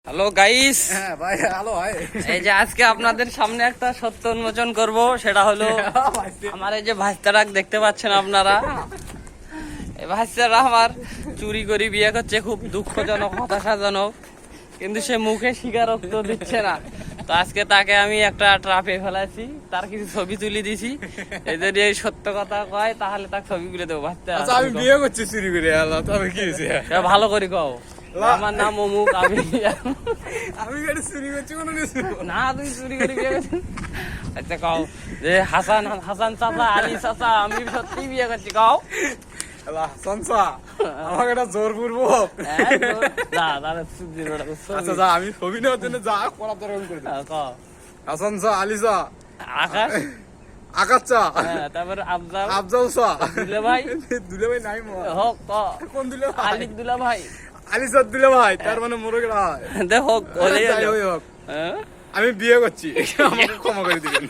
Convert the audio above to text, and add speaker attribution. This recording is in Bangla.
Speaker 1: হ্যালো গাইস,
Speaker 2: হ্যাঁ ভাই, হ্যালো ভাই।
Speaker 1: এই যে আজকে আপনাদের সামনে একটা সত্য উন্মোচন করব, সেটা হলো আমার এই যে ভাইস্তারা দেখতে পাচ্ছেন আপনারা। এই ভাইস্তারা আমার চুরি করে বিয়ে করছে, খুব দুঃখজনক, হতাশাজনক, কিন্তু সে মুখে স্বীকারোক্তি দিচ্ছে না। তো আজকে তাকে আমি একটা ট্রাপে ফেলাইছি, তার কিছু ছবি তুলে দিছি। এই যদি এই সত্য কথা কয় তাহলে তার ছবিগুলো দেবো। ভাইস্তারা
Speaker 2: আচ্ছা, আমি বিয়ে করছি চুরি করে, আল্লাহ, তবে কি হয়েছে?
Speaker 1: ভালো করে কও, আমার নাম অমুক, আমি
Speaker 2: আমি গাড়ি চুরি করছি কোনো কিছু
Speaker 1: না, তুই চুরি করে বিয়ে করছিস। আচ্ছা কও যে হাসান হাসান চাচা, আলী চাচা, আমি সত্যি বিয়ে করছি, কও।
Speaker 2: আল্লাহ, সনসা আমাকে একটা জোর করবো। আচ্ছা যা, আমি ছবি নেওয়ার জন্য যা করার দরকার করে দে। হাসান চা, আলী চা,
Speaker 1: আকাশ,
Speaker 2: আকাশ চা,
Speaker 1: তারপরে আফজাল,
Speaker 2: আফজাল চা,
Speaker 1: দুলে ভাই,
Speaker 2: দুলে ভাই নাই মো,
Speaker 1: হোক
Speaker 2: কোন দুলে ভাই?
Speaker 1: আলী দুলা ভাই,
Speaker 2: আলী চা দুলে ভাই, তার মানে মোরগের হয়।
Speaker 1: দে হোক,
Speaker 2: যাই হোক, আমি বিয়ে করছি, আমাকে ক্ষমা করে দিবেন।